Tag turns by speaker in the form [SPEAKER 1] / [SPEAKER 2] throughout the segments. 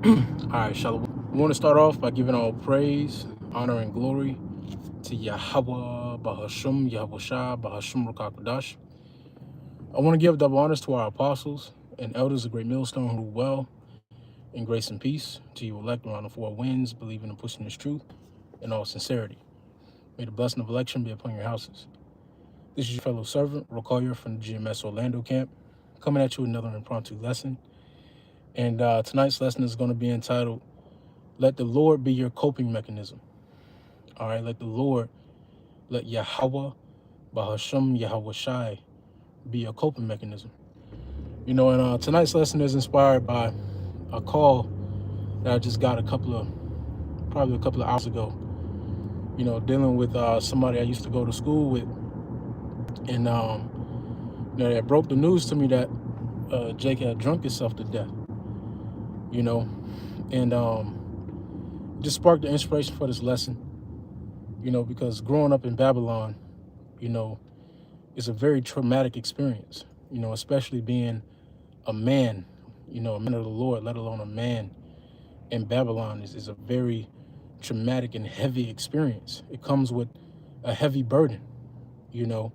[SPEAKER 1] All right, Shalom. We want to start off by giving all praise, honor, and glory to Yahweh, Bahashum, Yahushua, Bahashum Rakakwadash. I want to give double honors to our apostles and elders of Great Millstone who rule well in grace and peace, to you elect around the four winds, believing and pushing this truth in all sincerity. May the blessing of election be upon your houses. This is your fellow servant, Rokoyer from the GMS Orlando camp, coming at you with another impromptu lesson. And tonight's lesson is going to be entitled, Let the Lord be your coping mechanism. All right, let Yahweh, Bahasham, Yahushai be your coping mechanism. You know, and tonight's lesson is inspired by a call that I just got probably a couple of hours ago, you know, dealing with somebody I used to go to school with. And, you know, they broke the news to me that Jake had drunk himself to death, you know, and just sparked the inspiration for this lesson, you know, because growing up in Babylon, you know, is a very traumatic experience, you know, especially being a man, you know, a man of the Lord, let alone a man in Babylon is a very traumatic and heavy experience. It comes with a heavy burden, you know,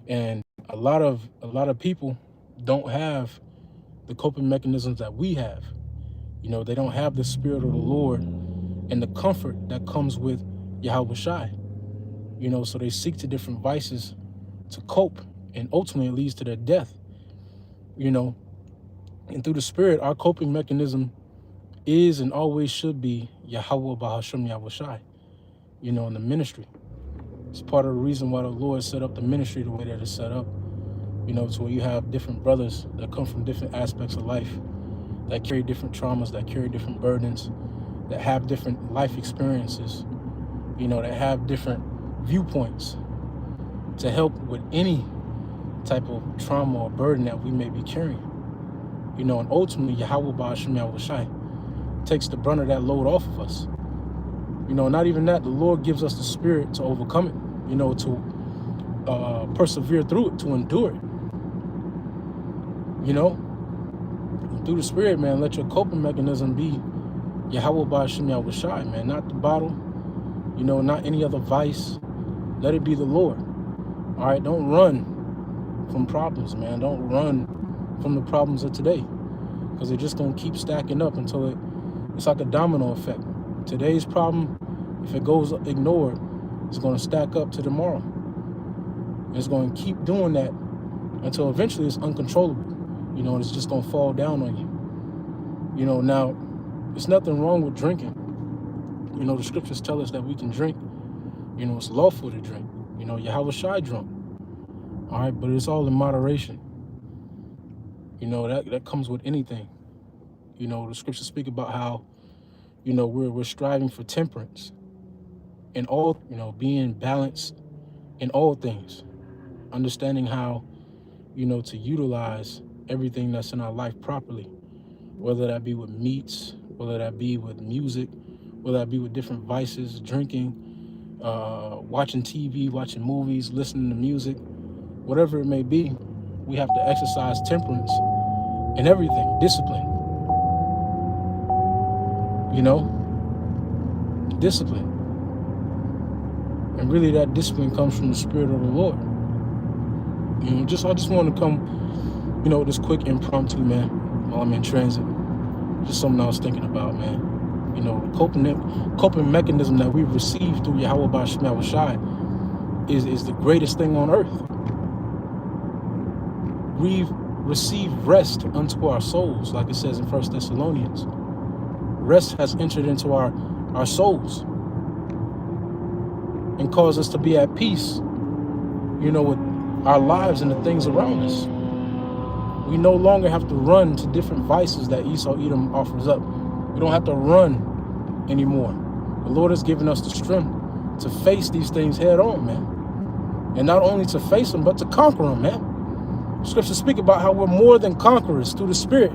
[SPEAKER 1] and a lot of people don't have the coping mechanisms that we have. You know, they don't have the spirit of the Lord and the comfort that comes with Yahweh Shai. You know, so they seek to different vices to cope, and ultimately it leads to their death. You know, and through the spirit, our coping mechanism is and always should be Yahweh Bahasham Yahushai, you know, in the ministry. It's part of the reason why the Lord set up the ministry the way that it's set up, you know, to where you have different brothers that come from different aspects of life, that carry different traumas, that carry different burdens, that have different life experiences, you know, that have different viewpoints to help with any type of trauma or burden that we may be carrying. You know, and ultimately Yahweh Bahasham Yahushai takes the brunt of that load off of us. You know, not even that, the Lord gives us the spirit to overcome it, you know, to persevere through it, to endure it. You know, and through the spirit, man, let your coping mechanism be Yahweh Bahasham Yahushai, man, not the bottle, you know, not any other vice. Let it be the Lord. All right, don't run from problems, man. Don't run from the problems of today, because they're just gonna keep stacking up until it's like a domino effect. Today's problem, if it goes ignored, it's gonna stack up to tomorrow. It's gonna keep doing that until eventually it's uncontrollable, you know, and it's just gonna fall down on you. You know, now, there's nothing wrong with drinking. You know, the scriptures tell us that we can drink. You know, it's lawful to drink. You know, Yahweh Shai drunk. All right, but it's all in moderation. You know, that comes with anything. You know, the scriptures speak about how, you know, we're striving for temperance in all, you know, being balanced in all things, understanding how, you know, to utilize everything that's in our life properly, whether that be with meats, whether that be with music, whether that be with different vices, drinking, watching TV, watching movies, listening to music, whatever it may be. We have to exercise temperance in everything, discipline, you know, discipline. And really that discipline comes from the spirit of the Lord. You know, I just want to come, you know, this quick impromptu, man, while I'm in transit. Just something I was thinking about, man. You know, the coping mechanism that we've received through Yahweh Bahasham Yahushai is the greatest thing on earth. We've received rest unto our souls, like it says in 1 Thessalonians. Rest has entered into our souls and caused us to be at peace, you know, with our lives and the things around us. We no longer have to run to different vices that Esau Edom offers up. We don't have to run anymore. The Lord has given us the strength to face these things head on, man. And not only to face them, but to conquer them, man. Scriptures speak about how we're more than conquerors through the Spirit.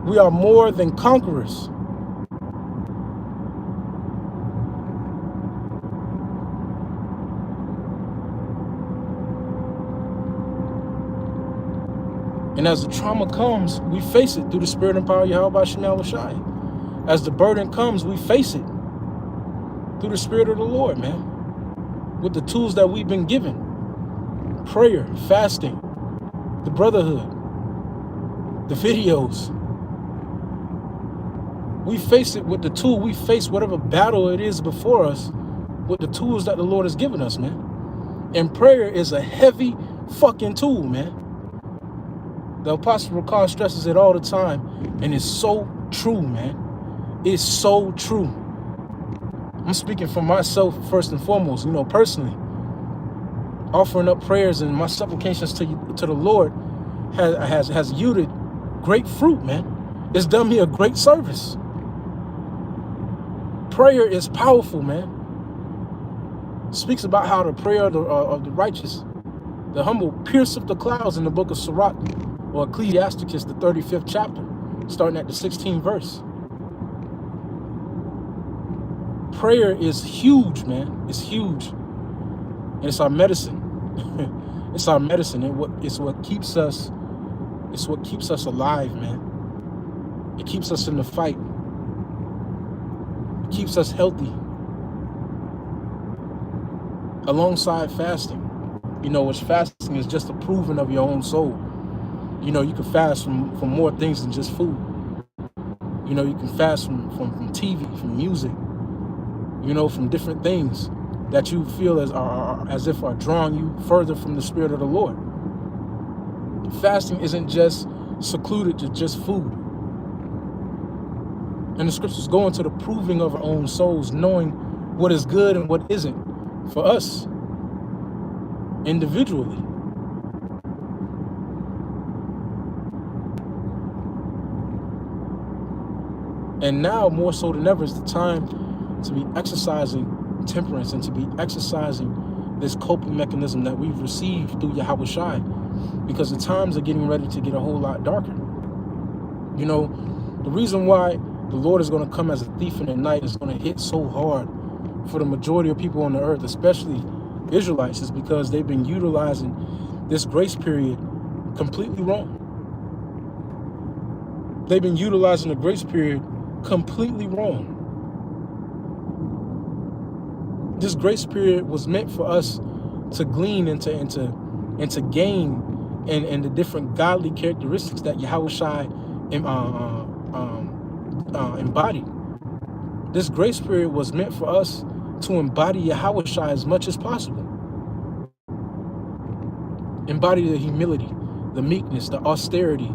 [SPEAKER 1] We are more than conquerors. And as the trauma comes, we face it through the spirit and power of Yahweh Shem Shai. As the burden comes, we face it through the spirit of the Lord, man. With the tools that we've been given. Prayer, fasting, the brotherhood, the videos. We face it with the tool. We face whatever battle it is before us with the tools that the Lord has given us, man. And prayer is a heavy fucking tool, man. The Apostle Rakar stresses it all the time, and it's so true, man. It's so true. I'm speaking for myself first and foremost, personally. Offering up prayers and my supplications to the Lord has yielded great fruit, man. It's done me a great service. Prayer is powerful, man. It speaks about how the prayer of the righteous, the humble, pierceth the clouds in the book of Sirach, or Ecclesiasticus, the 35th chapter, starting at the 16th verse. Prayer is huge, man. It's huge. And it's our medicine. It's our medicine. It's what keeps us alive, man. It keeps us in the fight. It keeps us healthy. Alongside fasting. Which fasting is just a proving of your own soul. You can fast from more things than just food. You can fast from TV, from music, from different things that you feel as if are drawing you further from the spirit of the Lord. Fasting isn't just secluded to just food. And the scriptures go into the proving of our own souls, knowing what is good and what isn't for us individually. And now, more so than ever, is the time to be exercising temperance and to be exercising this coping mechanism that we've received through Yahweh Shai, because the times are getting ready to get a whole lot darker. The reason why the Lord is going to come as a thief in the night, is going to hit so hard for the majority of people on the earth, especially Israelites, is because they've been utilizing this grace period completely wrong. They've been utilizing the grace period completely wrong. This grace period was meant for us to glean and to gain and the different godly characteristics that Yahweh Shai embodied. This grace period was meant for us to embody Yahweh Shai as much as possible. Embody the humility, the meekness, the austerity,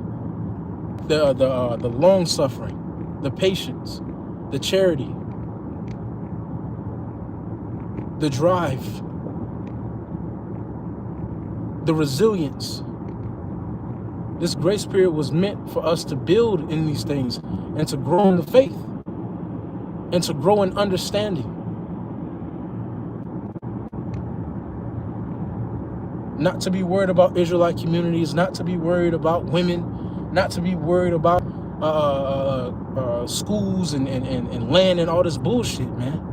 [SPEAKER 1] the long suffering, the patience, the charity, the drive, the resilience. This grace period was meant for us to build in these things and to grow in the faith and to grow in understanding. Not to be worried about Israelite communities, not to be worried about women, not to be worried about schools and land and all this bullshit, man.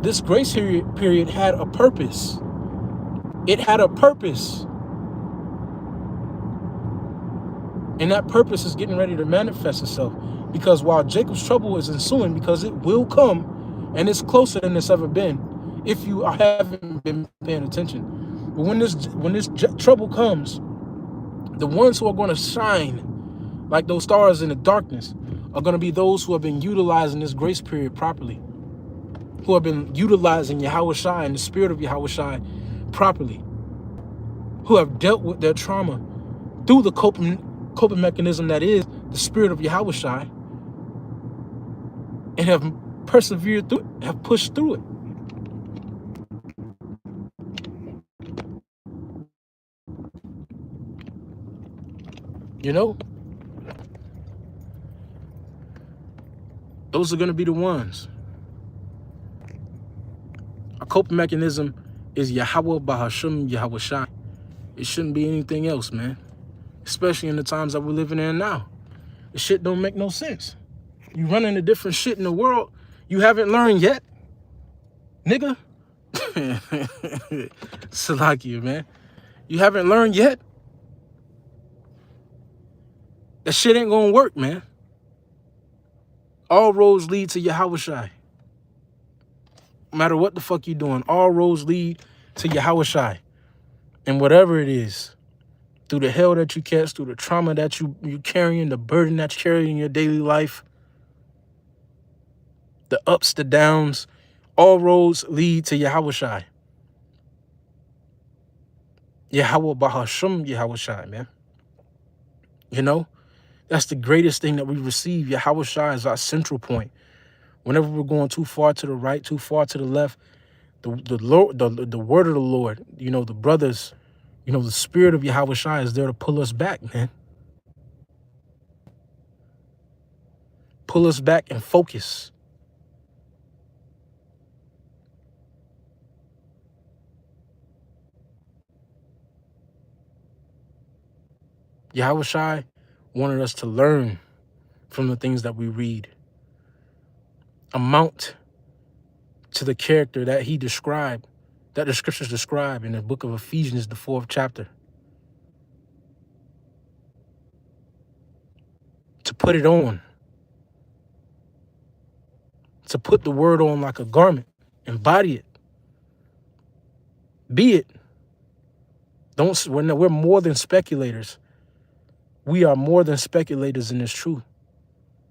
[SPEAKER 1] This grace period had a purpose. It had a purpose. And that purpose is getting ready to manifest itself. Because while Jacob's trouble is ensuing, because it will come, and it's closer than it's ever been, if you haven't been paying attention. But when this trouble comes, the ones who are going to shine like those stars in the darkness are going to be those who have been utilizing this grace period properly, who have been utilizing Yahweh Shai and the spirit of Yahweh Shai properly, who have dealt with their trauma through the coping mechanism that is the spirit of Yahweh Shai, and have persevered through it, have pushed through it. Those are going to be the ones. A coping mechanism is Yahweh Bahasham Yahweh Shai. It shouldn't be anything else, man. Especially in the times that we're living in now. The shit don't make no sense. You run into different shit in the world you haven't learned yet, nigga. Salakia, man. You haven't learned yet? That shit ain't gonna work, man. All roads lead to Yahawashi. No matter what the fuck you doing, all roads lead to Yahawashi. And whatever it is, through the hell that you catch, through the trauma that you carrying, the burden that you carry in your daily life, the ups, the downs, all roads lead to Yahawashi. Yahweh Bahasham Yahawashi, man. You know, that's the greatest thing that we receive. Yahawashi is our central point. Whenever we're going too far to the right, too far to the left, the word of the Lord, you know, the brothers, you know, the spirit of Yahawashi is there to pull us back, man. Pull us back and focus. Yahawashi wanted us to learn from the things that we read. Amount to the character that he described, that the scriptures describe in the book of Ephesians, the 4th chapter. To put it on. To put the word on like a garment. Embody it. Be it. We're more than speculators. We are more than speculators in this truth.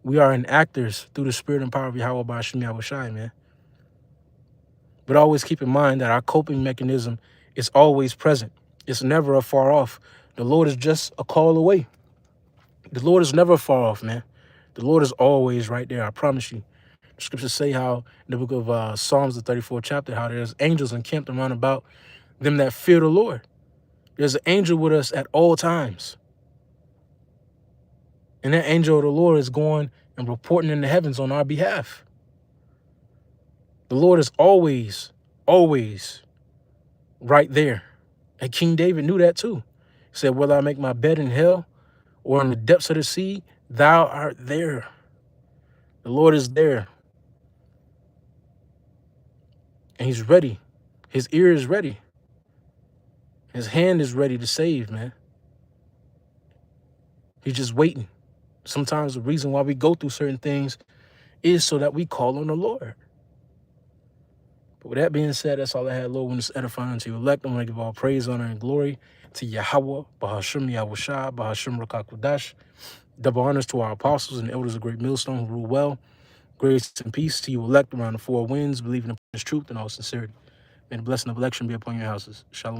[SPEAKER 1] We are enactors through the spirit and power of Yahweh Ba'ashim Yahawashi, man. But always keep in mind that our coping mechanism is always present. It's never afar off. The Lord is just a call away. The Lord is never far off, man. The Lord is always right there, I promise you. The scriptures say how, in the book of Psalms, the 34th chapter, how there's angels encamped around about them that fear the Lord. There's an angel with us at all times. And that angel of the Lord is going and reporting in the heavens on our behalf. The Lord is always, always right there. And King David knew that too. He said, whether I make my bed in hell or in the depths of the sea, thou art there. The Lord is there. And he's ready. His ear is ready. His hand is ready to save, man. He's just waiting. Sometimes the reason why we go through certain things is so that we call on the Lord. But with that being said, that's all I had. Lord, when it's edifying to you elect, I'm going to give all praise, honor, and glory to Yahweh, Bahashim Yahawashi, Bahashim Rakakwadash. Double honors to our apostles and elders of Great Millstone who rule well. Grace and peace to you elect around the four winds, believing in this truth and all sincerity. May the blessing of election be upon your houses. Shalom.